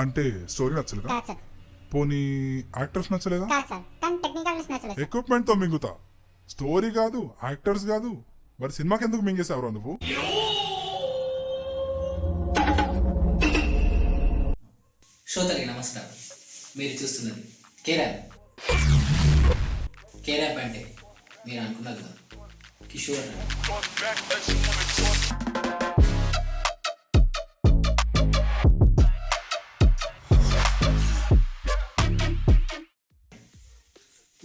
అంటే స్టోరీ నచ్చలేదా? కాదు సార్. పోనీ యాక్టర్స్ నచ్చలేదా? కాదు సార్, కానీ టెక్నికల్స్ నచ్చలేదు సార్. ఎక్విప్మెంట్ తో మింగుతా, స్టోరీ కాదు, యాక్టర్స్ కాదు. మరి సినిమాకి ఎందుకు మింగేసావురా నువ్వు? శ్రోతలకి నమస్కారం. మీరు చూస్తున్నది కేరాప్. కేరాప్ అంటే మీరు అనుకున్నది కాదు, కిషోర్ రావు.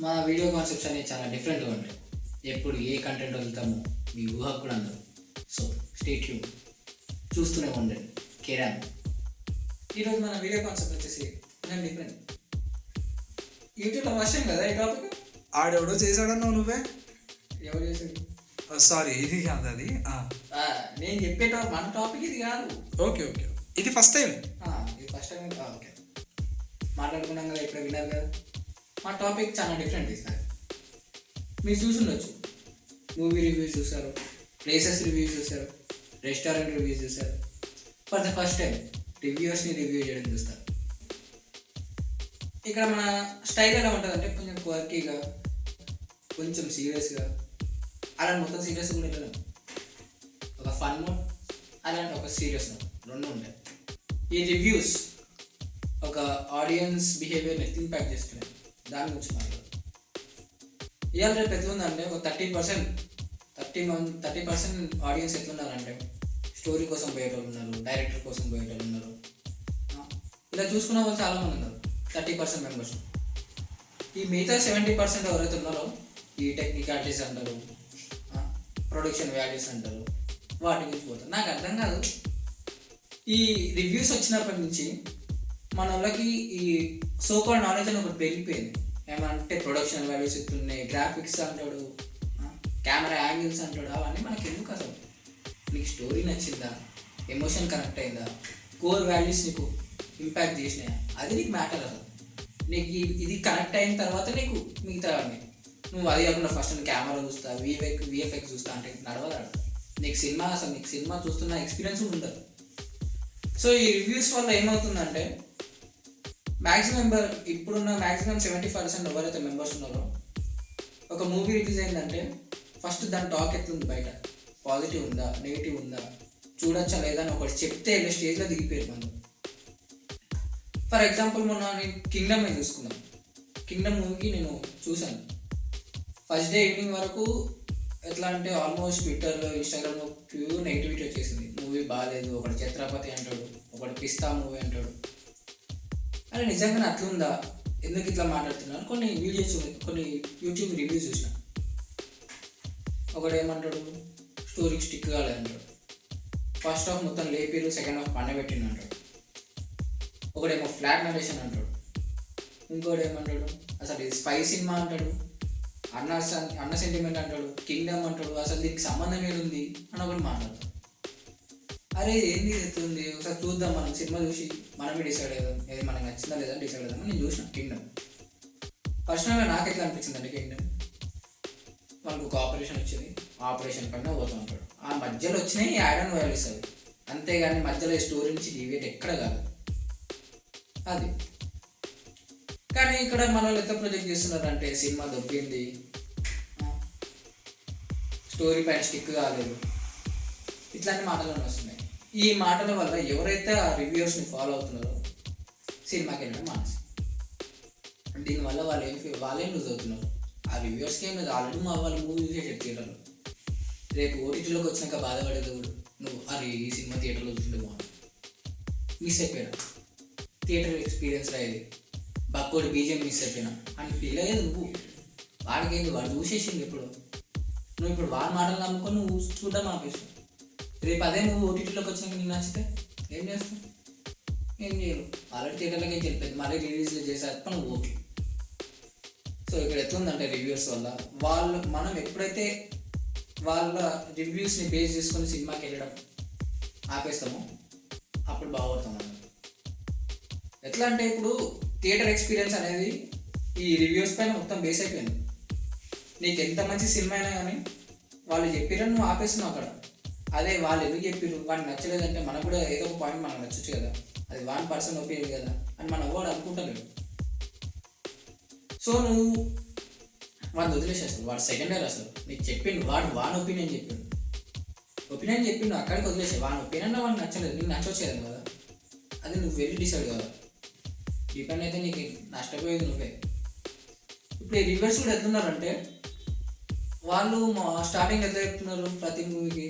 మా వీడియో కాన్సెప్ట్స్ అనేవి చాలా డిఫరెంట్గా ఉంటాయి. ఎప్పుడు ఏ కంటెంట్ వదులుతామో మీ ఊహకు కూడా అందరు. సో స్టే ట్యూన్, చూస్తూనే ఉండండి కేరాప్. ఈరోజు మన వీడియో కాన్సెప్ట్ వచ్చేసి నేను డిఫరెంట్. యూట్యూబ్లో వర్షం కదా ఈ టాపిక్. ఆడెవడో చేశాడన్నావు నువ్వే. ఎవరు చేసేది? సారీ, ఇది కాదు అది. నేను చెప్పేట మన టాపిక్ ఇది కాదు. ఓకే ఓకే, ఇది ఫస్ట్ టైం. ఇది ఫస్ట్ టైం. ఓకే, మాట్లాడుకున్నాం కదా, ఇప్పుడు విన్నారు కదా. మా టాపిక్ చాలా డిఫరెంట్ ఈసారి. మీరు చూసుండొచ్చు, మూవీ రివ్యూస్ చూస్తారు, ప్లేసెస్ రివ్యూస్ చూస్తారు, రెస్టారెంట్ రివ్యూస్ చూస్తారు. ఫర్ ద ఫస్ట్ టైం రివ్యూస్ని రివ్యూ చేయడం చూస్తారు. ఇక్కడ మన స్టైల్ ఎలా ఉంటుంది అంటే కొంచెం క్వర్కీగా, కొంచెం సీరియస్గా, అలా మొత్తం సీరియస్ కూడా వెళ్ళడం. ఒక ఫన్ నోట్, అలాంటి ఒక సీరియస్ నోట్, రెండు ఉంటాయి. ఈ రివ్యూస్ ఒక ఆడియన్స్ బిహేవియర్ని ఇంపాక్ట్ చేస్తున్నాయి. దాని గురించి మాట్లాడు. ఇవాళ రేపు ఎట్లుందంటే ఒక 30% ఆడియన్స్ ఎట్లున్నారంటే స్టోరీ కోసం పోయేటోళ్ళు ఉన్నారు, డైరెక్టర్ కోసం పోయేటోళ్ళు ఉన్నారు. ఇలా చూసుకున్న వాళ్ళు చాలామంది ఉన్నారు, 30% మెంబర్స్. ఈ మిగతా 70% ఎవరైతే ఉన్నారో ఈ టెక్నికాలిటీస్ అంటారు, ప్రొడక్షన్ వాల్యూస్ అంటారు, వాటి గురించి పోతారు. నాకు అర్థం కాదు. ఈ రివ్యూస్ వచ్చినప్పటి నుంచి మన వాళ్ళకి ఈ సోకాల్డ్ నాలెడ్జ్ అని ఒకటి పెరిగిపోయింది. ఏమంటే ప్రొడక్షన్ వాల్యూస్ ఇస్తున్నాయి, గ్రాఫిక్స్ అంటాడు, కెమెరా యాంగిల్స్ అంటాడు. అవన్నీ మనకి ఎందుకు అసలు? నీకు స్టోరీ నచ్చిందా, ఎమోషన్ కనెక్ట్ అయిందా, కోర్ వాల్యూస్ నీకు ఇంపాక్ట్ చేసినాయా, అది నీకు మ్యాటర్ అసలు. నీకు ఇది కనెక్ట్ అయిన తర్వాత నీకు మిగతా నువ్వు అది కాకుండా ఫస్ట్ కెమెరా చూస్తా, విఎఫ్ఎక్స్ చూస్తా అంటే నడవదాడు. నీకు సినిమా చూస్తున్న ఎక్స్పీరియన్స్ ఉండదు. సో ఈ రివ్యూస్ వల్ల ఏమవుతుందంటే ఇప్పుడున్న మ్యాక్సిమం 70% ఎవరైతే మెంబర్స్ ఉన్నారో, ఒక మూవీ రిలీజ్ అయిందంటే ఫస్ట్ దాని టాక్ ఎట్లుంది బయట, పాజిటివ్ ఉందా, నెగిటివ్ ఉందా, చూడొచ్చా లేదా అని ఒకటి చెప్తే వెళ్ళే స్టేజ్లో దిగిపోయారు మనం. ఫర్ ఎగ్జాంపుల్ మొన్న నేను కింగ్డమ్ చూసుకున్నాను. కింగ్డమ్ మూవీకి నేను చూశాను. ఫస్ట్ డే ఈవినింగ్ వరకు ఎట్లా అంటే ఆల్మోస్ట్ ట్విట్టర్లో, ఇన్స్టాగ్రామ్లో ప్యూర్ నెగిటివిటీ వచ్చేసింది. మూవీ బాగాలేదు, ఒకటి ఛత్రపతి అంటాడు, ఒకటి పిస్తా మూవీ అంటాడు. అరే నిజంగానే అట్లుందా, ఎందుకు ఇట్లా మాట్లాడుతున్నాను? కొన్ని యూట్యూబ్ రివ్యూస్ చూసిన. ఒకడు ఏమంటాడు, స్టోరీకి స్టిక్ కాలేదు అంటాడు, ఫస్ట్ హాఫ్ మొత్తం లేపిరు, సెకండ్ హాఫ్ పండబెట్టిండు అంటాడు. ఒకడేమో ఫ్లాట్ నరేషన్ అంటాడు. ఇంకోటి ఏమంటాడు, అసలు ఇది స్పై సినిమా అంటాడు, అన్న సెంటిమెంట్ అంటాడు, కింగ్డమ్ అంటాడు, అసలు దీనికి సంబంధం ఏడుంది అని ఒకటి మాట్లాడతాడు. అరే ఏంది ఎత్తుంది, ఒకసారి చూద్దాం, మనం సినిమా చూసి మనమే డిసైడ్ అవుదాం, ఏది మనకు నచ్చిందా లేదా డిసైడ్ అవుదాం. నేను చూసిన కింగ్డమ్. పర్సనల్గా నాకు ఎట్లా అనిపించింది అంటే, కింగ్డమ్ మనకు ఒక ఆపరేషన్ వచ్చింది, ఆపరేషన్ పైన పోతూ ఉంటాడు, ఆ మధ్యలో వచ్చినాయి యాడ్ అండ్ వాల్యూస్ అవి, అంతేగాని మధ్యలో స్టోరీ నుంచి డివేట్ ఎక్కడ కాదు అది. కానీ ఇక్కడ మన వాళ్ళు ఎట్లా ప్రొజెక్ట్ చేస్తున్నారంటే సినిమా దొబ్బింది, స్టోరీ పైన స్టిక్ కాలేదు, ఇట్లాంటి మాటలు వస్తున్నాయి. ఈ మాటల వల్ల ఎవరైతే ఆ రివ్యూస్ని ఫాలో అవుతున్నారో సినిమాకి వెళ్ళడం మానేసి, దీనివల్ల వాళ్ళేం లూజ్ అవుతున్నారు. ఆ రివ్యూస్కి ఏం లేదు, ఆల్రెడీ వాళ్ళు మూవీ చూసేసారు థియేటర్లో. రేపు ఓటీటీలోకి వచ్చినాక బాధపడేది కూడా నువ్వు అరే ఈ సినిమా థియేటర్లో చూస్తుంటే బాగుంది, మిస్ అయిపోయినా, థియేటర్ ఎక్స్పీరియన్స్ అయ్యేది, బక్కోడి బీజేం మిస్ అయిపోయినా అని ఫీల్ అయ్యేది నువ్వు. వాడికి ఏంది, వాడు చూసేసింది ఇప్పుడు. నువ్వు ఇప్పుడు వాడి మాటలు నమ్ముకొని నువ్వు చూడడం ఆపేసావు. రేపు అదే నువ్వు ఓటీటీలోకి వచ్చినాక నీకు నచ్చితే ఏం చేస్తావు? ఏం చేయరు, ఆల్రెడీ థియేటర్లోకి ఏం చెప్పేది, మళ్ళీ రిలీజ్లో చేసేస్తా నువ్వు ఓకే. సో ఇక్కడ ఎట్లుందంటే రివ్యూస్ వల్ల మనం ఎప్పుడైతే వాళ్ళ రివ్యూస్ని బేస్ చేసుకొని సినిమాకి వెళ్ళడం ఆపేస్తామో అప్పుడు బాగుపడతాం మనం. ఎట్లా అంటే ఇప్పుడు థియేటర్ ఎక్స్పీరియన్స్ అనేది ఈ రివ్యూస్ పైన మొత్తం బేస్ అయిపోయింది. నీకు ఎంత మంచి సినిమా అయినా కానీ వాళ్ళు చెప్పిరని నువ్వు ఆపేస్తున్నావు అక్కడ. అదే వాళ్ళు ఎందుకు చెప్పారు వాడికి నచ్చలేదంటే మనకు కూడా ఏదో ఒక పాయింట్ మనకు నచ్చచ్చు కదా, అది 1% ఒపీనియన్ కదా అని మనం ఎవరు అనుకుంటలేడు. సో నువ్వు వాడిని వదిలేసి అసలు వాడు సెకండ్ ఇయర్, అసలు నీకు చెప్పిండు వాని ఒపీనియన్ చెప్పిండు అక్కడికి వదిలేసే. వాని ఒపీనియన్ వాడికి నచ్చలేదు, నీకు నచ్చవచ్చు కదా, అది నువ్వు వెళ్ళి డిసైడ్ కదా. డిపెండ్ అయితే నీకు నష్టపోయేది నువ్వే. ఇప్పుడు ఈ రివ్యూస్ కూడా ఎట్లున్నారంటే వాళ్ళు స్టార్టింగ్ ఎట్లా చెప్తున్నారు ప్రతి మూవీకి,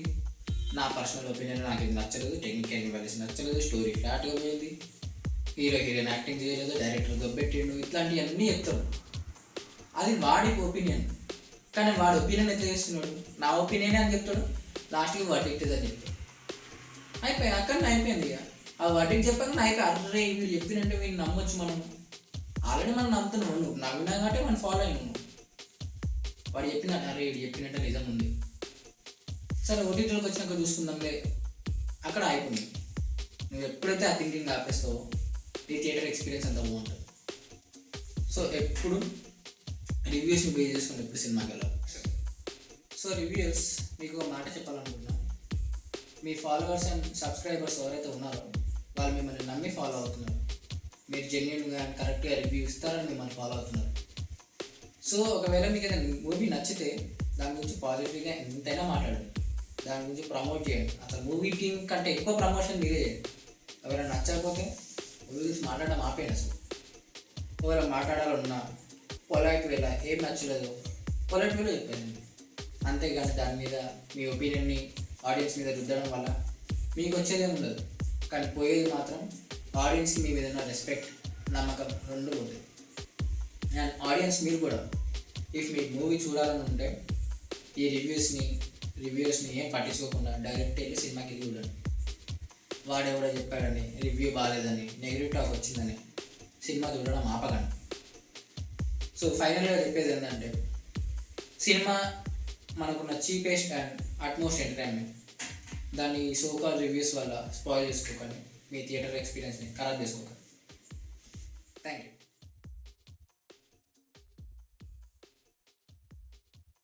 నా పర్సనల్ ఒపీనియన్ నాకు ఇది నచ్చలేదు, టెక్నికల్ వాల్యూస్ నచ్చలేదు, స్టోరీ ఫ్లాట్గా పోయింది, హీరోయిన్ యాక్టింగ్ చేయలేదు, డైరెక్టర్ దొబ్బెట్టిండు, ఇట్లాంటివన్నీ చెప్తాడు. అది వాడి ఒపీనియన్. కానీ వాడి ఒపీనియన్ ఎట్లా చేస్తున్నాడు, నా ఒపీనియన్ అని చెప్తాడు, లాస్ట్కి వర్డిక్ట్ అని చెప్తాడు. అయిపోయి అక్కడ అయిపోయింది. ఇక ఆ వర్డిక్ట్ చెప్పాక అయిపోయి అర్రే వీళ్ళు చెప్పినట్టే వీళ్ళు నమ్మొచ్చు మనం, ఆల్రెడీ మనం నమ్ముతున్నాం, నువ్వు నమ్మినా కాబట్టి మనం ఫాలో అయినాము. వాడు చెప్పినట్టు అరే వీడు చెప్పినట్టే నిజం ఉంది, సరే ఓటీటీలోకి వచ్చినాక చూసుకుందాంలే, అక్కడ అయిపోయింది. నువ్వు ఎప్పుడైతే ఆ థింకింగ్ ఆపేస్తావో నీ థియేటర్ ఎక్స్పీరియన్స్ అంత బాగుంటుంది. సో ఎప్పుడు రివ్యూస్ని బేస్ చేసుకుని ఎప్పుడు సినిమాకి వెళ్ళాలి. సో రివ్యూస్ మీకు ఒక మాట చెప్పాలనుకుంటున్నా, మీ ఫాలోవర్స్ అండ్ సబ్స్క్రైబర్స్ ఎవరైతే ఉన్నారో వాళ్ళు మిమ్మల్ని నమ్మి ఫాలో అవుతున్నారు, మీరు జెన్యున్గా అండ్ కరెక్ట్గా రివ్యూ ఇస్తారని మిమ్మల్ని ఫాలో అవుతున్నారు. సో ఒకవేళ మీకు ఏదైనా మూవీ నచ్చితే దాని గురించి పాజిటివ్గా ఎంతైనా మాట్లాడండి, దాని గురించి ప్రమోట్ చేయండి. అసలు మూవీ టీం కంటే ఎక్కువ ప్రమోషన్ మీరే చేయండి. ఎవరైనా నచ్చకపోతే మూవీ గురించి మాట్లాడడం ఆపేయండి. అసలు ఎవరైనా మాట్లాడాలన్నా పొలైట్ వేలా ఏం నచ్చలేదు పొలైట్ వేలో చెప్పండి, అంతేగాని దాని మీద మీ ఒపీనియన్ని ఆడియన్స్ మీద రుద్దడం వల్ల మీకు వచ్చేదేం ఉండదు, కానీ పోయేది మాత్రం ఆడియన్స్కి మీ మీద ఉన్న రెస్పెక్ట్, నమ్మకం రెండు ఉంటుంది. అండ్ ఆడియన్స్ మీరు కూడా ఇఫ్ మీకు మూవీ చూడాలని ఉంటే ఈ రివ్యూస్ని ఏం పట్టించుకోకుండా డైరెక్ట్ వెళ్ళి సినిమాకి వెళ్ళి చూడండి. వాడెవడో చెప్పాడని, రివ్యూ బాగాలేదని, నెగిటివ్ టాక్ వచ్చిందని సినిమా చూడడం ఆపకండి. సో ఫైనల్గా చెప్పేది ఏంటంటే సినిమా మనకున్న చీపెస్ట్ అండ్ అట్మోస్ట్ ఎంటర్టైన్మెంట్, దాన్ని సోకాల్ రివ్యూస్ వల్ల స్పాయిల్ చేసుకోకండి, మీ థియేటర్ ఎక్స్పీరియన్స్ని ఖరాబ్ చేసుకోకండి. Thank you.